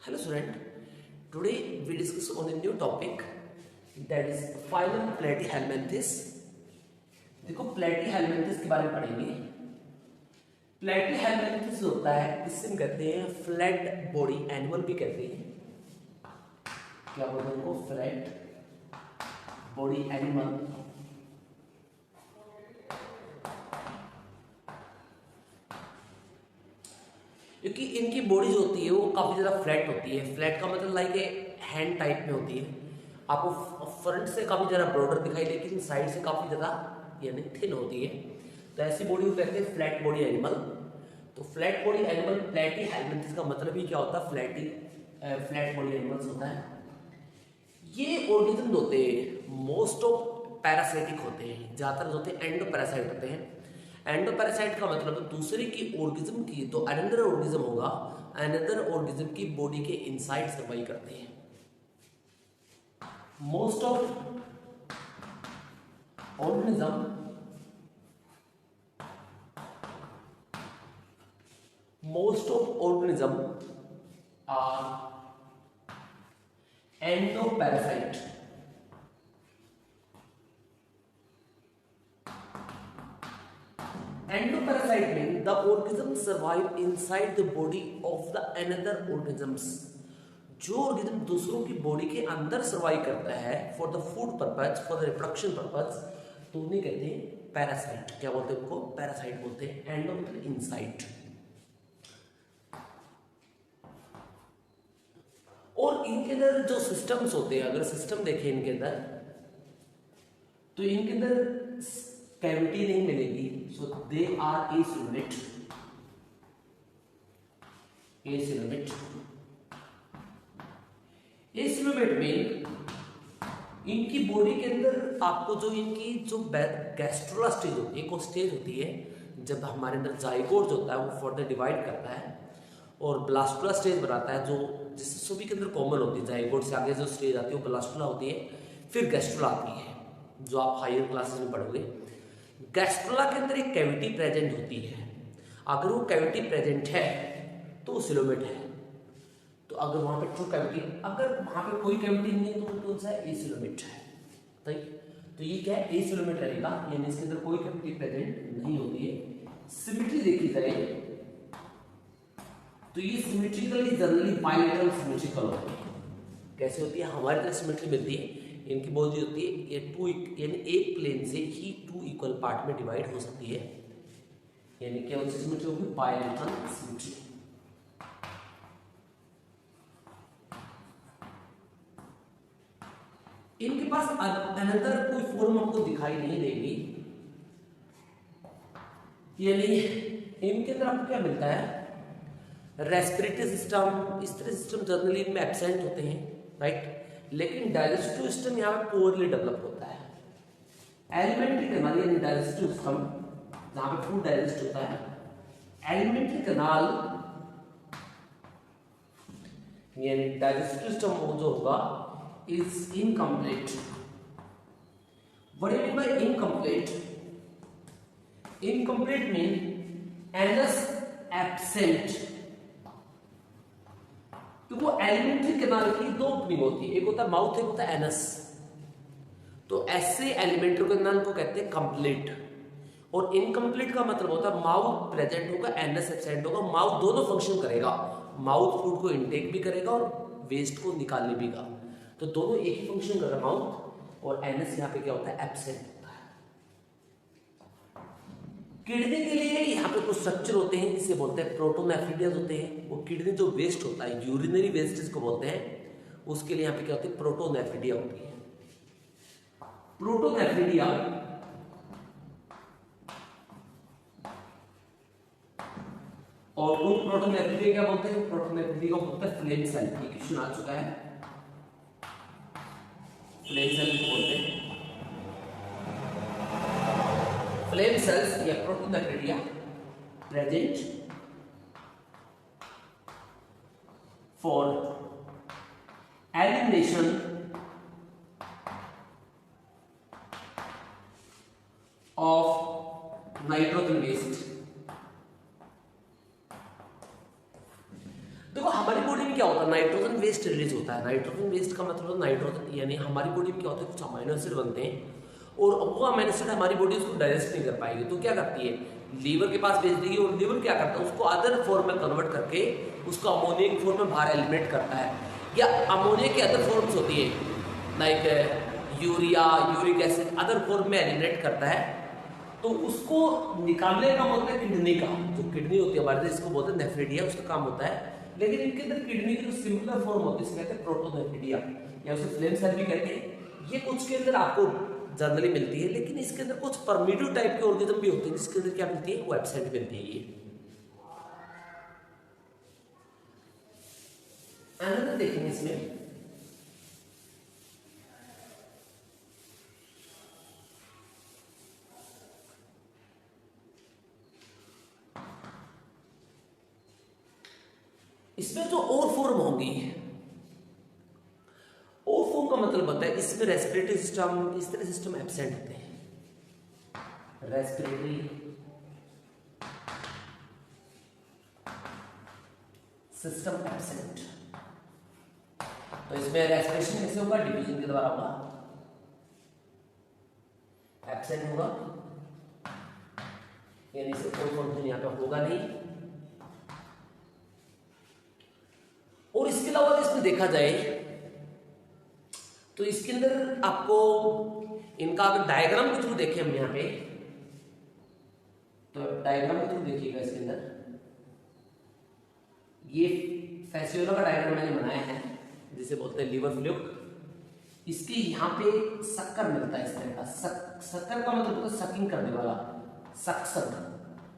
Hello student, today we discuss on a new topic that is phylum Platyhelminthes। देखो प्लेटीहेलमिंथेस के बारे में पढ़ेंगे। प्लेटीहेलमिंथेस होता है, इससे हम कहते हैं फ्लैट बॉडी एनिमल भी कहते हैं। क्या बोलते हैं उनको? Flat body animal. क्योंकि इनकी बॉडी जो होती है वो काफ़ी ज़्यादा फ्लैट होती है। फ्लैट का मतलब लाइक ए हैंड टाइप में होती है। आपको फ्रंट से काफ़ी ज़्यादा ब्रॉडर दिखाई, लेकिन साइड से काफ़ी ज़्यादा यानी थिन होती है। तो ऐसी बॉडी को कहते हैं फ्लैट बॉडी एनिमल। तो फ्लैट बॉडी एनिमल प्लेटीहेलमिंथेस का मतलब ही क्या होता है? फ्लैट बॉडी एनिमल्स होता है। ये ऑर्गेनिज्म होते हैं मोस्ट ऑफ पैरासाइटिक होते हैं, ज़्यादातर होते हैं एंडोपैरासाइट होते हैं। एंडोपैरासाइट का मतलब दूसरे की ऑर्गेनिज्म की, तो अनदर ऑर्गेनिज्म होगा, अनदर ऑर्गेनिज्म की बॉडी के इनसाइड सर्वाइव करते हैं। Most of organism are endoparasite. Endoparasite means the organism survive inside the body of the another organisms। जो ऑर्गेनिज्म दूसरों की बॉडी के अंदर सर्वाइव करता है for the food purpose, for the reproduction purpose, तो उन्हें कहते हैं पैरासाइट। क्या बोलते हैं उनको? पैरासाइट बोलते हैं। एंडो मतलब इनसाइड। और इनके अंदर जो सिस्टम्स होते हैं, अगर सिस्टम देखें इनके अंदर, तो इनके अंदर कैविटी नहीं मिलेगी। सो दे आर एसिलोमेट। एसिलोमेट में इनकी बॉडी के अंदर आपको जो इनकी जो गैस्ट्रोला स्टेज होती है, एक स्टेज होती है जब हमारे अंदर जाइगोट जो होता है वो फर्दर डिवाइड करता है और ब्लास्टुला स्टेज बनाता है, जो जिससे सभी के अंदर कॉमन होती है। जाइगोट से आगे जो स्टेज आती है वो ब्लास्टुला होती है, फिर गैस्ट्रोला आती है, जो आप हायर क्लासेस में पढ़ोगे। गैस्ट्रोला के अंदर एक कैविटी प्रेजेंट होती है। अगर वो कैविटी प्रेजेंट है तो वो सिलोमेट है। तो अगर वहां पे ट्रू कैविटी, अगर वहां पे कोई कैविटी नहीं है तो कौन सा है? एसिलोमेट है। तो ये क्या है? एसिलोमेट रहेगा, यानी इसके अंदर कोई कैविटी प्रेजेंट नहीं होती है। सिमेट्री देखी जाए तो ये सिमेट्रिकली जनरली बाइलेटरल सिमेट्रिकल होती है। कैसे होती है? हमारी तरह सिमेट्री मिलती है, इनकी बॉडी होती है ये टू, यानी एक प्लेन से ही टू इक्वल पार्ट में डिवाइड हो सकती है। यानी क्या होती है? सिमेट्री होगी बाइलेटरल सिमेट्री। इनके पास अनदर कोई फॉर्म आपको दिखाई नहीं देगी, यानी इनके अंदर आपको क्या मिलता है? रेस्पिरेटरी सिस्टम, इस तरह सिस्टम जनरली इनमें एब्सेंट होते हैं, राइट। लेकिन डाइजेस्टिव सिस्टम यहाँ पे पुअरली डेवलप होता है। एलिमेंट्री कैनाल यानी डाइजेस्टिव सिस्टम जहां पे फूड डाइजेस्ट होता है, एलिमेंट्री कैनाल यानी डाइजेस्टिव सिस्टम जो होगा is incomplete. What do you mean by incomplete? Incomplete mean anus absent. तो वो एलिमेंट्री कैनाल की दो ओपनिंग होती है, एक होता है माउथ, एक होता है एनस। तो ऐसे एलिमेंट्री कैनाल को कहते हैं कंप्लीट। और इनकम्प्लीट का मतलब होता है माउथ प्रेजेंट होगा, एनस एब्सेंट होगा। माउथ दोनों फंक्शन करेगा, माउथ फूड को इनटेक भी करेगा और वेस्ट को निकालने भी का। तो दोनों एक ही फंक्शन कर रहा है, माउथ और एनस यहाँ पे क्या होता है? एब्सेंट होता है। किडनी के लिए यहाँ पे कुछ स्ट्रक्चर होते हैं जिसे बोलते हैं प्रोटोनेफ्रिडिया होते हैं। वो किडनी जो वेस्ट होता है, यूरिनरी वेस्ट जिसको बोलते हैं, उसके लिए यहाँ पे क्या होती है? प्रोटोनेफ्रिडिया होती है। प्रोटोनेफ्रिडिया और उन प्रोटोनेफ्रिडिया क्या बोलते हैं? प्रोटोनेफ्रिडिया को बोलते हैं फ्लेम सेल। ये क्वेश्चन आ चुका है, फ्लेम सेल को बोलते हैं। फ्लेम सेल्स या protonephridia present for elimination of nitrogen waste. देखो हमारी बॉडी में क्या होता है, नाइट्रोजन वेस्ट रिलीज होता है। नाइट्रोजन वेस्ट का मतलब नाइट्रोजन, यानी हमारी बॉडी में क्या होता है, कुछ अमाइनो एसिड बनते हैं और वो अमाइनो एसिड हमारी बॉडी उसको डाइजेस्ट नहीं कर पाएगी, तो क्या करती है, लीवर के पास भेज देगी, और लीवर क्या करता है, उसको अदर फॉर्म में कन्वर्ट करके उसको अमोनिया की फॉर्म में बाहर एलिमिनेट करता है, या अमोनिया की अदर फॉर्म्स होती है like urea, uric acid, other form में एलिमिनेट करता है। तो उसको निकालने का बोलते हैं किडनी का, जो किडनी होती है हमारे, इसको बोलते हैं नेफ्रिडिया, उसका काम होता है। लेकिन इनके अंदर किडनी की जो सिंपलर फॉर्म होती है, इसे कहते हैं प्रोटोनेफ्रिडिया, या उसे फ्लेम सेल भी कहते हैं। ये कुछ के अंदर आपको जनरली मिलती है, लेकिन इसके अंदर कुछ परमिटिव टाइप के ऑर्गेनिज्म भी होते हैं जिसके अंदर क्या मिलती है, वो एब्सेंट मिलती है। ये अनदर देखेंगे इसमें, इसमें जो और फॉर्म होंगी, और फॉर्म का मतलब होता है इसमें रेस्पिरेटरी सिस्टम, इस तरह सिस्टम एब्सेंट होते हैं। रेस्पिरेटरी सिस्टम एब्सेंट, तो इसमें रेस्पिरेशन कैसे होगा, डिफ्यूजन के द्वारा होगा, एब्सेंट होगा, यानी इसे कोई फंक्शन यहां पे होगा नहीं। और इसके अलावा इसमें देखा जाए तो इसके अंदर आपको इनका अगर डायग्राम के थ्रू देखें हम यहाँ पे, तो डायग्राम के थ्रू देखिएगा, इसके अंदर ये फैसियोला का डायग्राम मैंने बनाया है, जिसे बोलते हैं लीवर फ्लूक। इसके यहाँ पे शक्कर मिलता है इस तरह का, शक्कर का मतलब होता है सकिंग करने वाला,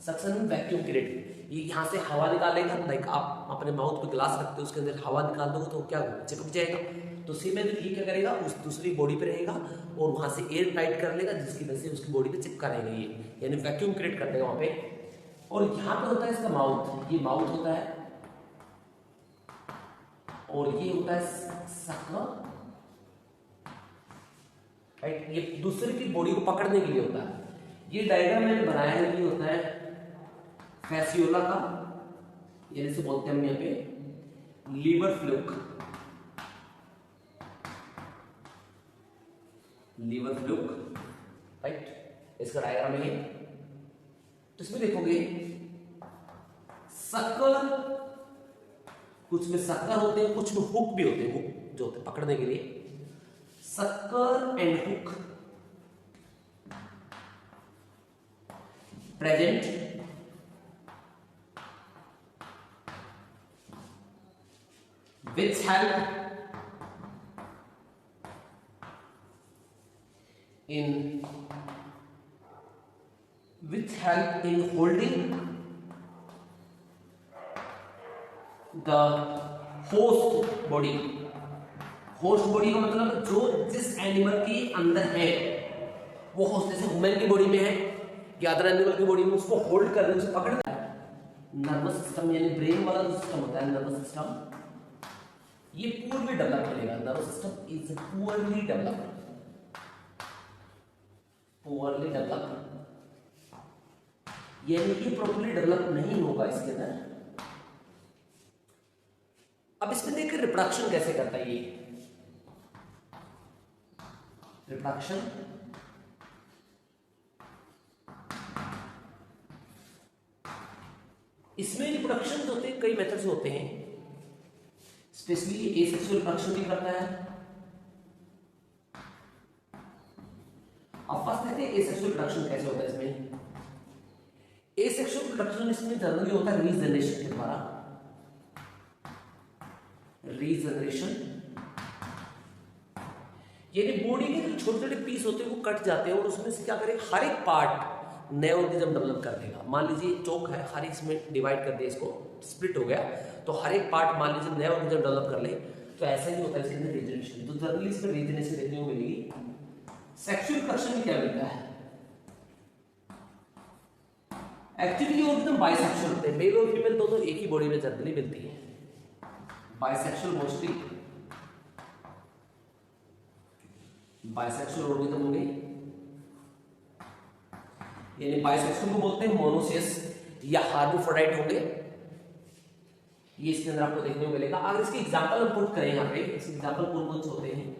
सक्शन वैक्यूम क्रिएट। ये यहाँ से हवा निकालेगा, लाइक आप अपने माउथ पे ग्लास रखते हो, उसके अंदर हवा निकाल दोगे तो क्या चिपक जाएगा, तो सीमेंट ये क्या करेगा, उस दूसरी बॉडी पे रहेगा और वहां से एयर टाइट कर लेगा, जिसकी वजह से उसकी बॉडी पे चिपका रहेगा, ये यानी वैक्यूम क्रिएट कर देगा वहां पे। और यहाँ पे होता है इसका माउथ, ये माउथ होता है, और ये होता है शक्कर, राइट, ये दूसरे की बॉडी को पकड़ने के लिए होता है। ये डायग्राम मैंने बनाया है, ये होता है फैसियोला का, ये जिसे बोलते हैं हम यहाँ पे liver fluke, liver fluke, right, इसका डायग्राम है। तो इसमें देखोगे शक्कर, कुछ में शक्कर होते हैं, कुछ में हुक भी होते हैं, हुक जो होते हैं पकड़ने के लिए, शक्कर and hook present which help in holding the host body। Host body का मतलब जो जिस एनिमल के अंदर है वो होस्ट, जैसे ह्यूमन की बॉडी में है या अदर एनिमल की बॉडी में, उसको होल्ड करने, उसे पकड़ना है। नर्वस सिस्टम यानी ब्रेन वाला जो सिस्टम होता है, नर्वस सिस्टम, ये पूर्वली डेवलप करेगा। Nervous system is poorly developed, poorly developed, यानी कि प्रॉपर्ली डेवलप नहीं होगा इसके अंदर। अब इसमें देखिए रिप्रोडक्शन कैसे करता है ये, रिप्रोडक्शन इसमें रिप्रोडक्शन होते हैं, कई मेथड से होते हैं, स्पेशली एसेक्सुअल रिप्रोडक्शन भी करता है। अब फर्स्ट देखते हैं एसेक्सुअल रिप्रोडक्शन कैसे होता है। इसमें एसेक्सुअल रिप्रोडक्शन इसमें जनरली होता है रीजनरेशन के द्वारा, रीजनरेशन यानी बॉडी के जो छोटे छोटे पीस होते हैं वो कट जाते हैं और उसमें से क्या करेगा, हर एक पार्ट नए ऑर्गेनिज्म डेवलप कर देगा। मान लीजिए चौक है, हर इसमें डिवाइड कर दिया, इसको स्प्लिट हो गया, तो हर एक पार्ट मान लीजिए नया ऑर्गेनिज्म डेवलप कर ले, तो ऐसा ही होता है इसके अंदर रीजनरेशन। तो जनरली इसमें रीजनरेशन देखने को मिलेगी। सेक्सुअल रिप्रोडक्शन में क्या मिलता है, एक्चुअली ये ऑर्गेनिज्म बाइसेक्सुअल होते हैं, मेल और फीमेल दोनों एक ही बॉडी में जनरली मिलती है, बाइसेक्सुअल मोस्टली, बाइसेक्सुअल ऑर्गेनिज्म होंगे, यानी बाइसेक्सुअल को बोलते हैं मोनोसियस या हार्माफ्रोडाइट होंगे, ये इसके अंदर आपको देखने को मिलेगा। अगर इसकी एग्जांपल हम पुट करें यहाँ पे, इसके एग्जांपल कौन से होते हैं,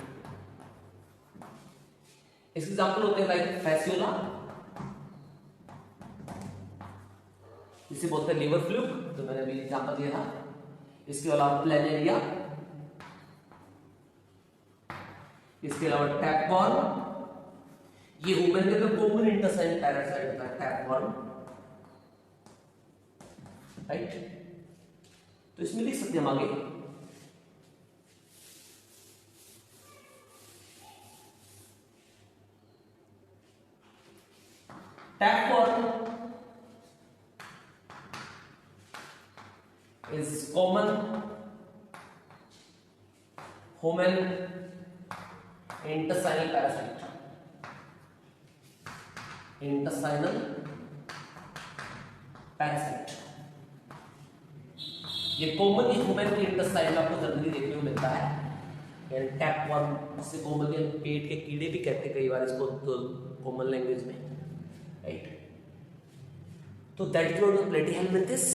इसके एग्जांपल होते हैं लाइक फैसियोला, इसे बोलते हैं लिवर फ्लूक, तो मैंने अभी एग्जांपल दिया था। इसके अलावा प्लेनेरिया, इसके अलावा टैपवॉर्म, ये वुमेन के अंदर कॉमन इंटेस्टाइन पैरासाइट होता है टैपवॉर्म, राइट। तो इसमें लिख सकते हैं हम आगे टैपवॉर्म is common human intestinal parasite, intestinal parasite। ये कॉमन ह्यूमन के इंटेस्टाइन में आपको जनरली देखने को मिलता है। यानी टैपवॉर्म से कॉमनली पेट के कीड़े भी कहते हैं कई बार इसको तो कॉमन लैंग्वेज में, राइट। तो दैट इज व्हाट द प्लेटिहेल्मिंथेस